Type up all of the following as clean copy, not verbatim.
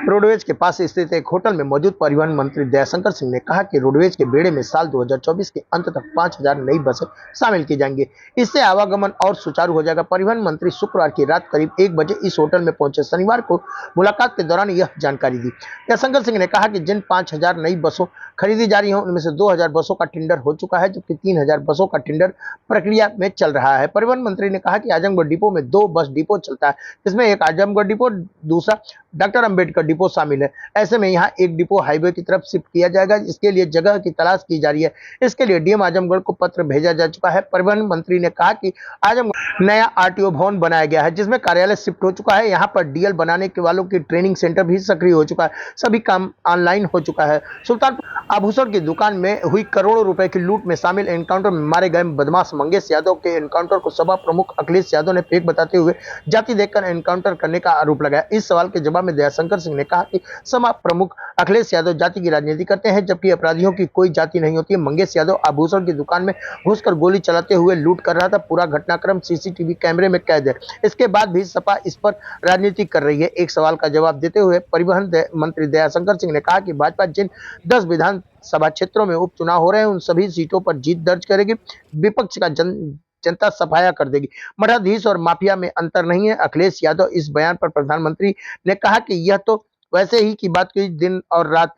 Roadways के पास स्थित एक होटल में मौजूद परिवहन मंत्री दयाशंकर सिंह ने कहा कि रोडवेज के बेड़े में साल 2024 के अंत तक 5,000 नई बसें शामिल की जाएंगी। इससे आवागमन और सुचारू हो जाएगा। परिवहन मंत्री शुक्रवार की रात करीब 1 बजे इस होटल में पहुंचे। शनिवार को मुलाकात के दौरान यह जानकारी दी। दयाशंकर सिंह ने कहा कि जिन 5,000 नई बसों खरीदी जा रही हैं उनमें से 2,000 बसों का टेंडर हो चुका है, जबकि 3,000 बसों का टेंडर प्रक्रिया में चल रहा है। परिवहन मंत्री ने कहा कि आजमगढ़ डिपो में 2 बस डिपो चलता है, जिसमें एक आजमगढ़ डिपो, दूसरा डॉक्टर अंबेडकर डिपो शामिल है। ऐसे में यहाँ एक डिपो हाईवे की तरफ शिफ्ट किया जाएगा। इसके लिए जगह की तलाश की जा रही है। इसके लिए डीएम आजमगढ़ को पत्र भेजा जा चुका है। परिवहन मंत्री ने कहा कि आजमगढ़ नया आरटीओ भवन बनाया गया है, जिसमें कार्यालय शिफ्ट हो चुका है। यहाँ पर डीएल बनाने के वालों की ट्रेनिंग सेंटर भी सक्रिय हो चुका है। सभी काम ऑनलाइन हो चुका है। सुल्तानपुर आभूषण की दुकान में हुई करोड़ों रुपए की लूट में शामिल एनकाउंटर में मारे गए बदमाश मंगेश यादव के एनकाउंटर को सपा प्रमुख अखिलेश यादव ने फेक बताते हुए जाति देखकर एनकाउंटर करने का आरोप लगाया। इस सवाल के जवाब में दयाशंकर सिंह ने कहा कि सपा प्रमुख अखिलेश यादव जाति की राजनीति करते हैं, जबकि अपराधियों की कोई जाति नहीं होती है। मंगेश यादव आभूषण की दुकान में घुसकर गोली चलाते हुए लूट कर रहा था। पूरा घटनाक्रम सीसीटीवी कैमरे में कैद है। इसके बाद भी सपा इस पर राजनीति कर रही है। एक सवाल का जवाब देते हुए परिवहन मंत्री दयाशंकर सिंह ने कहा कि भाजपा जिन 10 विधानसभा क्षेत्रों में उपचुनाव हो रहे हैं उन सभी सीटों पर जीत दर्ज करेगी। विपक्ष का जनता सफाया कर देगी। मठाधीश और माफिया में अंतर नहीं है। अखिलेश यादव इस बयान पर प्रधानमंत्री ने कहा कि यह तो वैसे ही की बात की दिन और रात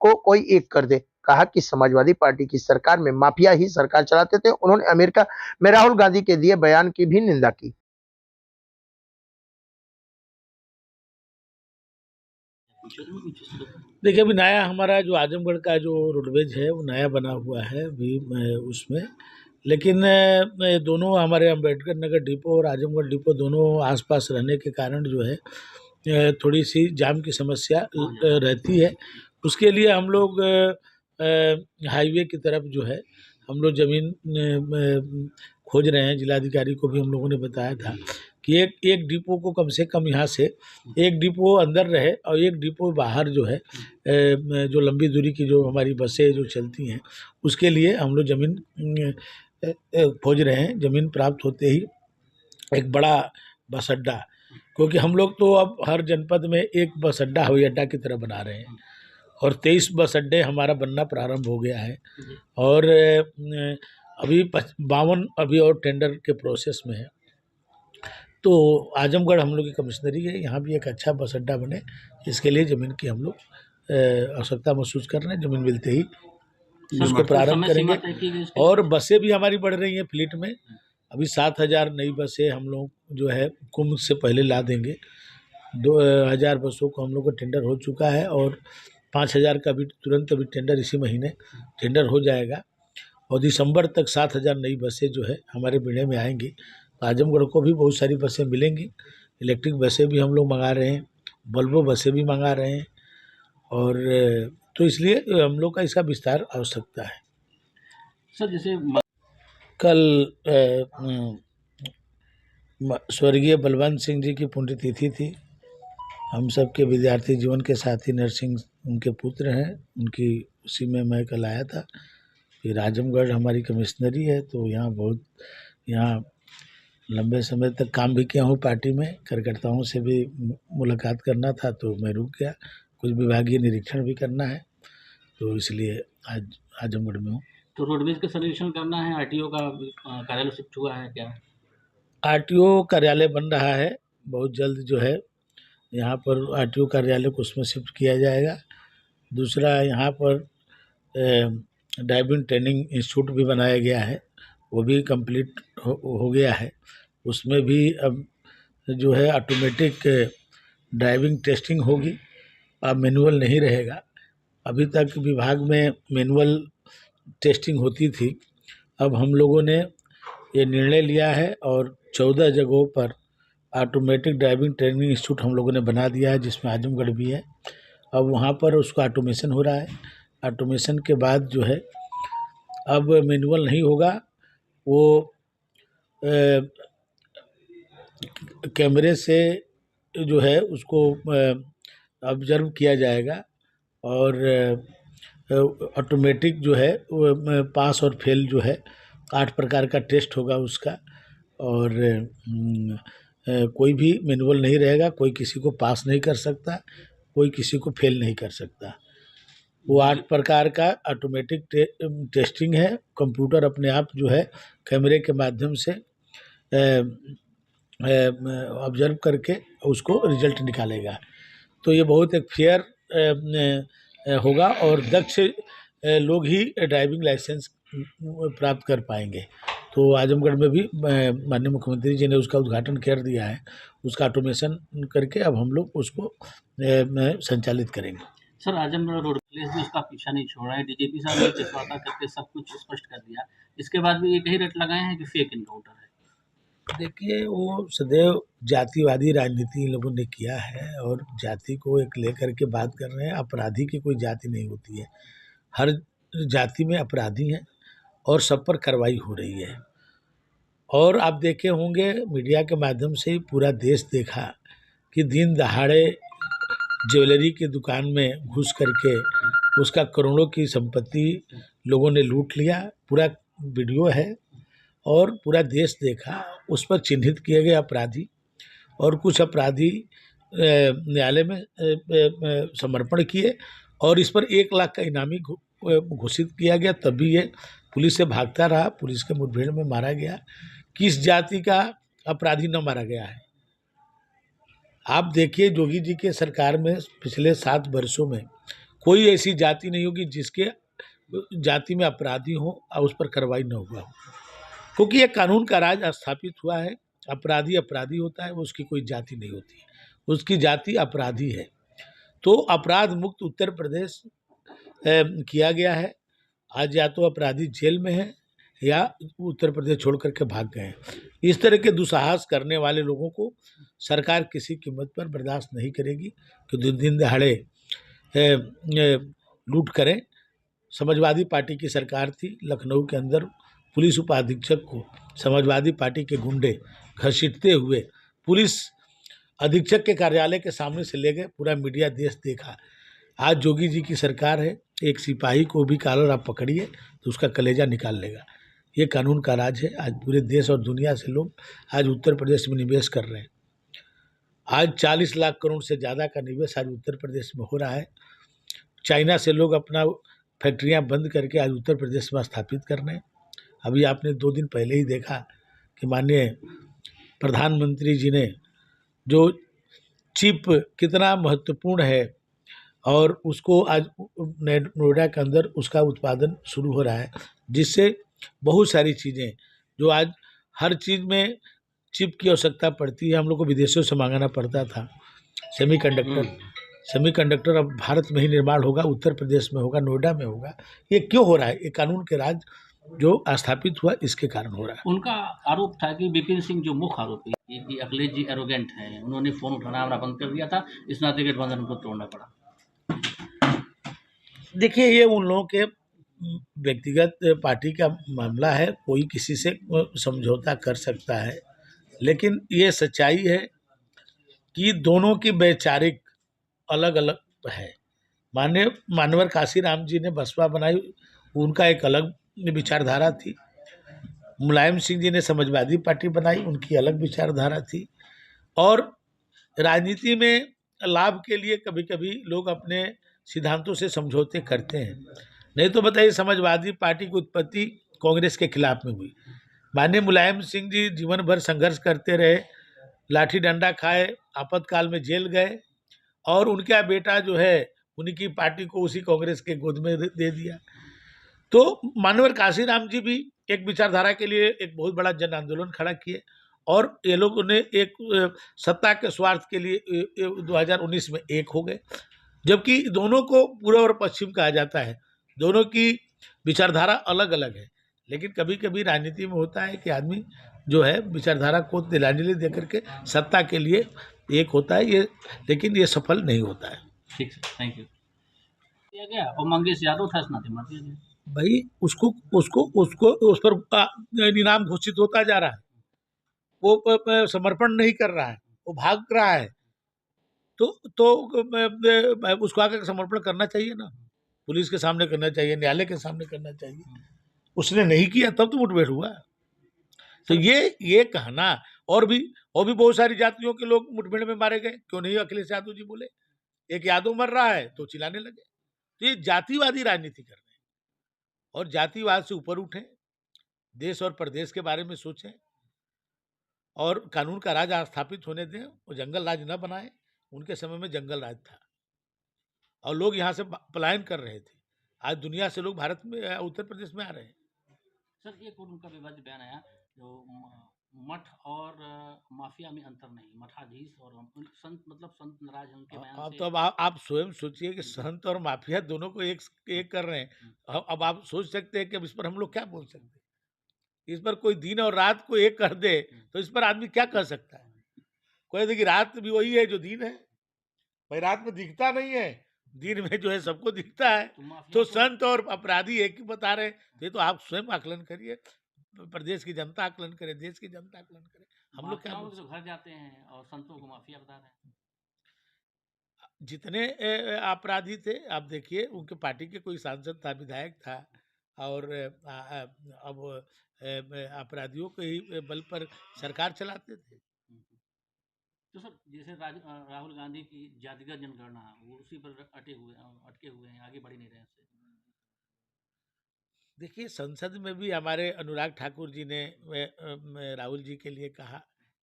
को कोई एक कर दे। कहा कि समाजवादी पार्टी की सरकार में माफिया ही सरकार चलाते थे। उन्होंने अमेरिका में राहुल गांधी के दिए बयान की भी निंदा की। देखिए, अभी नया हमारा जो आजमगढ़ का जो रोडवेज है वो नया बना हुआ है अभी उसमें, लेकिन दोनों हमारे अंबेडकर नगर डिपो और आजमगढ़ डिपो दोनों आसपास रहने के कारण जो है थोड़ी सी जाम की समस्या रहती है। उसके लिए हम लोग हाईवे की तरफ जो है हम लोग ज़मीन खोज रहे हैं। जिलाधिकारी को भी हम लोगों ने बताया था कि एक डिपो को कम से कम यहाँ से एक डिपो अंदर रहे और एक डिपो बाहर जो है जो लंबी दूरी की जो हमारी बसें जो चलती हैं उसके लिए हम लोग ज़मीन खोज रहे हैं। ज़मीन प्राप्त होते ही एक बड़ा बस अड्डा, क्योंकि हम लोग तो अब हर जनपद में एक बस अड्डा हवाई अड्डा की तरह बना रहे हैं और 23 बस अड्डे हमारा बनना प्रारंभ हो गया है और अभी 52 अभी और टेंडर के प्रोसेस में है। तो आजमगढ़ हम लोग की कमिश्नरी है, यहाँ भी एक अच्छा बस अड्डा बने, इसके लिए ज़मीन की हम लोग आवश्यकता महसूस कर रहे हैं। ज़मीन मिलते ही उसको प्रारंभ करेंगे और बसें भी हमारी बढ़ रही हैं फ्लीट में। अभी 7,000 नई बसें हम लोग जो है कुंभ से पहले ला देंगे। 2,000 बसों को हम लोग का टेंडर हो चुका है और 5,000 का भी तुरंत अभी टेंडर इसी महीने टेंडर हो जाएगा और दिसंबर तक 7,000 नई बसें जो है हमारे बेड़े में आएंगी। आजमगढ़ को भी बहुत सारी बसें मिलेंगी। इलेक्ट्रिक बसें भी हम लोग मंगा रहे हैं, वोल्वो बसें भी मंगा रहे हैं और तो इसलिए हम लोग का इसका विस्तार आवश्यकता है। सर, जैसे कल स्वर्गीय बलवंत सिंह जी की पुण्यतिथि थी। हम सब के विद्यार्थी जीवन के साथी नरसिंह उनके पुत्र हैं, उनकी उसी में मैं कल आया था। फिर आजमगढ़ हमारी कमिश्नरी है तो यहाँ लंबे समय तक काम भी किया हूँ। पार्टी में कार्यकर्ताओं से भी मुलाकात करना था तो मैं रुक गया। कुछ विभागीय निरीक्षण भी करना है तो इसलिए आज आजमगढ़ में हूँ। तो रोडवेज का सर्वेक्षण करना है, आरटीओ का कार्यालय शिफ्ट हुआ है क्या? आरटीओ कार्यालय बन रहा है, बहुत जल्द जो है यहाँ पर आरटीओ कार्यालय को उसमें शिफ्ट किया जाएगा। दूसरा यहाँ पर ड्राइविंग ट्रेनिंग इंस्टीट्यूट भी बनाया गया है, वो भी कंप्लीट हो गया है। उसमें भी अब जो है ऑटोमेटिक ड्राइविंग टेस्टिंग होगी, अब मैनुअल नहीं रहेगा। अभी तक विभाग में मैनुअल टेस्टिंग होती थी, अब हम लोगों ने ये निर्णय लिया है और 14 जगहों पर ऑटोमेटिक ड्राइविंग ट्रेनिंग इंस्टीट्यूट हम लोगों ने बना दिया है, जिसमें आजमगढ़ भी है। अब वहाँ पर उसका ऑटोमेशन हो रहा है। ऑटोमेशन के बाद जो है अब मैनुअल नहीं होगा, वो कैमरे से जो है उसको ऑब्जर्व किया जाएगा और ऑटोमेटिक जो है पास और फेल जो है 8 प्रकार का टेस्ट होगा उसका और कोई भी मैनुअल नहीं रहेगा, कोई किसी को पास नहीं कर सकता, कोई किसी को फेल नहीं कर सकता। वो 8 प्रकार का ऑटोमेटिक टेस्टिंग है। कंप्यूटर अपने आप जो है कैमरे के माध्यम से ऑब्जर्व करके उसको रिजल्ट निकालेगा। तो ये बहुत एक फेयर होगा और दक्ष लोग ही ड्राइविंग लाइसेंस प्राप्त कर पाएंगे। तो आजमगढ़ में भी माननीय मुख्यमंत्री जी ने उसका उद्घाटन कर दिया है। उसका ऑटोमेशन करके अब हम लोग उसको संचालित करेंगे। सर, आजमगढ़ रोड पुलिस भी उसका पीछा नहीं छोड़ रहा है। डीजीपी साहब ने पिछवाड़ा करके सब कुछ स्पष्ट कर दिया। इसके बाद भी एक ही रट लगाए हैं कि फेक इनकाउंटर है। देखिए, वो सदैव जातिवादी राजनीति इन लोगों ने किया है और जाति को एक लेकर के बात कर रहे हैं। अपराधी की कोई जाति नहीं होती है, हर जाति में अपराधी हैं और सब पर कार्रवाई हो रही है। और आप देखे होंगे मीडिया के माध्यम से ही पूरा देश देखा कि दिन दहाड़े ज्वेलरी की दुकान में घुस करके उसका करोड़ों की संपत्ति लोगों ने लूट लिया। पूरा वीडियो है और पूरा देश देखा। उस पर चिन्हित किए गए अपराधी और कुछ अपराधी न्यायालय में समर्पण किए और इस पर 1 लाख का इनामी घोषित किया गया। तभी ये पुलिस से भागता रहा, पुलिस के मुठभेड़ में मारा गया। किस जाति का अपराधी न मारा गया है? आप देखिए, योगी जी के सरकार में पिछले 7 वर्षों में कोई ऐसी जाति नहीं होगी जिसके जाति में अपराधी हो और उस पर कार्रवाई न हुआ हो, क्योंकि ये कानून का राज स्थापित हुआ है। अपराधी अपराधी होता है, उसकी कोई जाति नहीं होती है, उसकी जाति अपराधी है। तो अपराध मुक्त उत्तर प्रदेश किया गया है। आज या तो अपराधी जेल में है या उत्तर प्रदेश छोड़ करके भाग गए हैं। इस तरह के दुस्साहस करने वाले लोगों को सरकार किसी कीमत पर बर्दाश्त नहीं करेगी कि दिन दहाड़े लूट करें। समाजवादी पार्टी की सरकार थी, लखनऊ के अंदर पुलिस उपाधीक्षक को समाजवादी पार्टी के गुंडे घसीटते हुए पुलिस अधीक्षक के कार्यालय के सामने से ले गए। पूरा मीडिया देश देखा। आज योगी जी की सरकार है, एक सिपाही को भी कॉलर आप पकड़िए तो उसका कलेजा निकाल लेगा। ये कानून का राज है। आज पूरे देश और दुनिया से लोग आज उत्तर प्रदेश में निवेश कर रहे हैं। आज 40 लाख करोड़ से ज़्यादा का निवेश आज उत्तर प्रदेश में हो रहा है। चाइना से लोग अपना फैक्ट्रियां बंद करके आज उत्तर प्रदेश में स्थापित कर रहे हैं। अभी आपने 2 दिन पहले ही देखा कि माननीय प्रधानमंत्री जी ने जो चिप कितना महत्वपूर्ण है और उसको आज नोएडा के अंदर उसका उत्पादन शुरू हो रहा है, जिससे बहुत सारी चीज़ें जो आज हर चीज़ में चिप की आवश्यकता पड़ती है, हम लोग को विदेशों से मंगाना पड़ता था। सेमीकंडक्टर अब भारत में ही निर्माण होगा, उत्तर प्रदेश में होगा, नोएडा में होगा। ये क्यों हो रहा है? ये कानून के राज जो स्थापित हुआ इसके कारण हो रहा है। उनका आरोप था कि विपिन सिंह जो मुख्य आरोपी है कि अखिलेश जी एरोगेंट हैं, उन्होंने फ़ोन उठाना हमारा बंद कर दिया था, इस नाते गठबंधन उनको तोड़ना पड़ा। देखिए, ये उन लोगों के व्यक्तिगत पार्टी का मामला है। कोई किसी से समझौता कर सकता है, लेकिन ये सच्चाई है कि दोनों की वैचारिक अलग अलग है। मानवर काशीराम जी ने बसपा बनाई, उनका एक अलग विचारधारा थी। मुलायम सिंह जी ने समाजवादी पार्टी बनाई, उनकी अलग विचारधारा थी। और राजनीति में लाभ के लिए कभी कभी लोग अपने सिद्धांतों से समझौते करते हैं। नहीं तो बताइए, समाजवादी पार्टी की उत्पत्ति कांग्रेस के खिलाफ में हुई। माननीय मुलायम सिंह जी जीवन भर संघर्ष करते रहे, लाठी डंडा खाए, आपातकाल में जेल गए और उनका बेटा जो है उनकी पार्टी को उसी कांग्रेस के गोद में दे दिया। तो मानवर काशीराम जी भी एक विचारधारा के लिए एक बहुत बड़ा जन आंदोलन खड़ा किए और ये लोगों ने एक सत्ता के स्वार्थ के लिए 2019 में एक हो गए। जबकि दोनों को पूर्व और पश्चिम कहा जाता है, दोनों की विचारधारा अलग अलग है। लेकिन कभी कभी राजनीति में होता है कि आदमी जो है विचारधारा को तिलांजलि दे करके सत्ता के लिए एक होता है, ये लेकिन ये सफल नहीं होता है। ठीक है, थैंक यू। दिया गया और मंगेश यादव था, नाते मार दिया गया। भाई उसको उस पर इनाम घोषित होता जा रहा है, वो समर्पण नहीं कर रहा है, वो भाग रहा है। तो उसको आकर समर्पण करना चाहिए ना, पुलिस के सामने करना चाहिए, न्यायालय के सामने करना चाहिए। उसने नहीं किया तब तो मुठभेड़ हुआ। तो ये कहना और भी बहुत सारी जातियों के लोग मुठभेड़ में मारे गए, क्यों नहीं अखिलेश यादव जी बोले? एक यादव मर रहा है तो चिल्लाने लगे। तो ये जातिवादी राजनीति कर रहे हैं और जातिवाद से ऊपर उठें, देश और प्रदेश के बारे में सोचें और कानून का राज स्थापित होने दें। वो जंगल राज न बनाएं। उनके समय में जंगल राज था और लोग यहाँ से पलायन कर रहे थे। आज दुनिया से लोग भारत में उत्तर प्रदेश में आ रहे हैं। सर एक और उनका विवादित बयान आया जो मठ और माफिया में अंतर नहीं, मठाधीश और संत मतलब संत नाराज हैं उनके बयान अब से। तो अब आप स्वयं सोचिए कि संत और माफिया दोनों को एक कर रहे हैं। अब आप सोच सकते हैं कि अब इस पर हम लोग क्या बोल सकते हैं। इस पर कोई दिन और रात को एक कर दे तो इस पर आदमी क्या कह सकता है। कोई देखिए रात भी वही है जो दिन है। भाई रात में दिखता नहीं है, दिन में जो है सबको दिखता है। तो माफिया तो को संत और अपराधी एक ही बता रहे हैं। ये तो आप स्वयं आकलन करिए, प्रदेश की जनता आकलन करे, देश की जनता आकलन करे। हम लोग क्या माफियाओं बोल के तो सकते घर जाते हैं और संतों को माफिया बता रहे हैं। हैं। जितने अपराधी थे आप देखिए, उनके पार्टी के कोई सांसद था, विधायक था और अब अपराधियों के ही बल पर सरकार चलाते थे। तो सर जैसे राहुल गांधी की जातिगत जनगणना वो उसी पर अटके हुए हैं, आगे बढ़ ही नहीं रहे हैं उससे। देखिए संसद में भी हमारे अनुराग ठाकुर जी ने राहुल जी के लिए कहा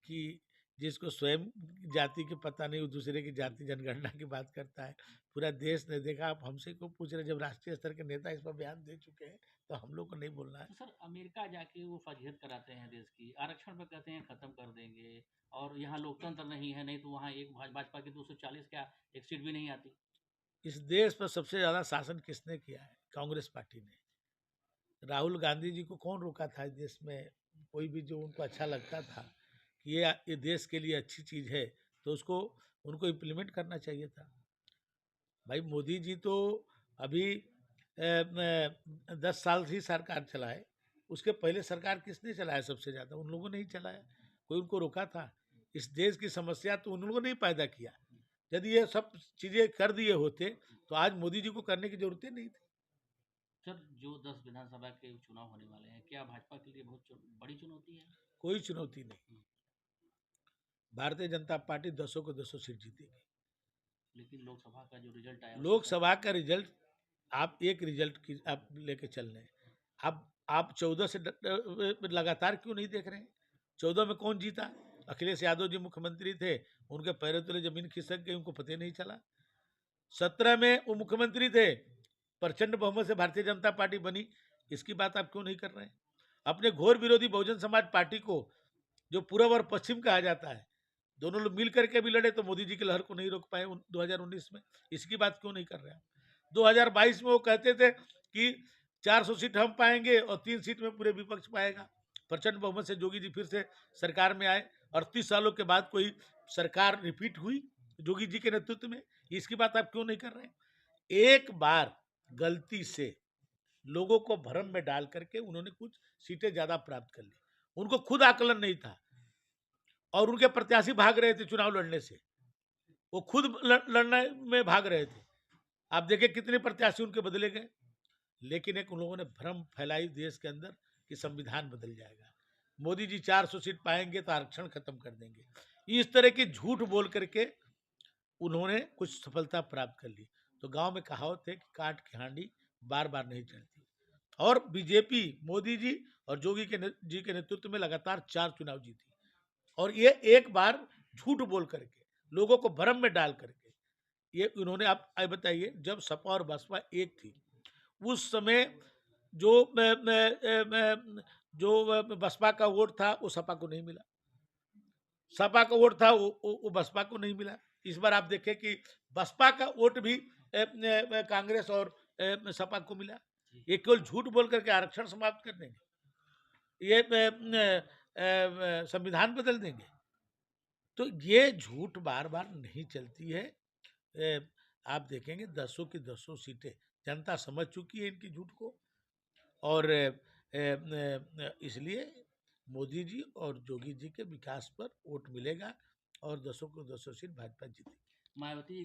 कि जिसको स्वयं जाति की पता नहीं वो दूसरे की जाति जनगणना की बात करता है। पूरा देश ने देखा। आप हमसे क्यों पूछ रहे हैं? जब राष्ट्रीय स्तर के नेता इस पर बयान दे चुके हैं तो हम लोग को नहीं बोलना है। तो सर अमेरिका जाके वो फजीहत कराते हैं देश की, आरक्षण पर कहते हैं खत्म कर देंगे और यहाँ लोकतंत्र नहीं है, नहीं तो वहाँ एक भाजपा की 240 क्या एक सीट भी नहीं आती। इस देश पर सबसे ज्यादा शासन किसने किया है? कांग्रेस पार्टी ने। राहुल गांधी जी को कौन रोका था इस देश में? कोई भी जो उनको अच्छा लगता था कि ये देश के लिए अच्छी चीज है तो उसको उनको इम्प्लीमेंट करना चाहिए था। भाई मोदी जी तो अभी 10 साल ही सरकार चलाए। उसके पहले सरकार किसने चलाया? सबसे ज्यादा उन लोगों ने ही चलाया। कोई उनको रोका था? इस देश की समस्या तो उन लोगों ने ही पैदा किया। यदि ये सब चीजें कर दिए होते तो आज मोदी जी को करने की जरूरत नहीं थी। सर जो 10 विधानसभा के चुनाव होने वाले हैं, क्या भाजपा के लिए बहुत बड़ी चुनौती है? कोई चुनौती नहीं। भारतीय जनता पार्टी 10 को 10 सीट जीतेगी। लेकिन लोकसभा का जो रिजल्ट आया उसके लोकसभा का रिजल्ट आप एक रिजल्ट की आप लेके चल रहे हैं। आप 14 से लगातार क्यों नहीं देख रहे हैं? 14 में कौन जीता? अखिलेश यादव जी मुख्यमंत्री थे, उनके पैरों तले जमीन खिसक गई, उनको पता नहीं चला। 17 में वो मुख्यमंत्री थे, प्रचंड बहुमत से भारतीय जनता पार्टी बनी, इसकी बात आप क्यों नहीं कर रहे हैं? अपने घोर विरोधी बहुजन समाज पार्टी को, जो पूर्व और पश्चिम कहा जाता है, दोनों लोग मिल करके भी लड़े तो मोदी जी की लहर को नहीं रोक पाए 2019 में। इसकी बात क्यों नहीं कर रहे हैं? 2022 में वो कहते थे कि 400 सीट हम पाएंगे और 3 सीट में पूरे विपक्ष पाएगा। प्रचंड बहुमत से जोगी जी फिर से सरकार में आए और 30 सालों के बाद कोई सरकार रिपीट हुई जोगी जी के नेतृत्व में। इसकी बात आप क्यों नहीं कर रहे हैं? एक बार गलती से लोगों को भ्रम में डाल करके उन्होंने कुछ सीटें ज्यादा प्राप्त कर ली। उनको खुद आकलन नहीं था और उनके प्रत्याशी भाग रहे थे चुनाव लड़ने से। वो खुद लड़ने में भाग रहे थे। आप देखिए कितने प्रत्याशी उनके बदले गए। लेकिन एक उन लोगों ने भ्रम फैलाई देश के अंदर कि संविधान बदल जाएगा, मोदी जी 400 सीट पाएंगे तो आरक्षण खत्म कर देंगे। इस तरह की झूठ बोल करके उन्होंने कुछ सफलता प्राप्त कर ली। तो गांव में कहावत है कि काट की हांडी बार बार नहीं चलती। और बीजेपी मोदी जी और जोगी जी के नेतृत्व में लगातार 4 चुनाव जीती और ये एक बार झूठ बोल करके लोगों को भ्रम में डाल करके ये उन्होंने। आप बताइए, जब सपा और बसपा एक थी उस समय जो बसपा का वोट था वो सपा को नहीं मिला, सपा का वोट था वो बसपा को नहीं मिला। इस बार आप देखें कि बसपा का वोट भी कांग्रेस और सपा को मिला। ये केवल झूठ बोल करके आरक्षण समाप्त कर देंगे, ये संविधान बदल देंगे। तो ये झूठ बार बार नहीं चलती है। आप देखेंगे 10 की 10 सीटें जनता समझ चुकी है इनकी झूठ को और इसलिए मोदी जी और जोगी जी के विकास पर वोट मिलेगा और 10 को 10 सीट भाजपा जीतेगी। मायावती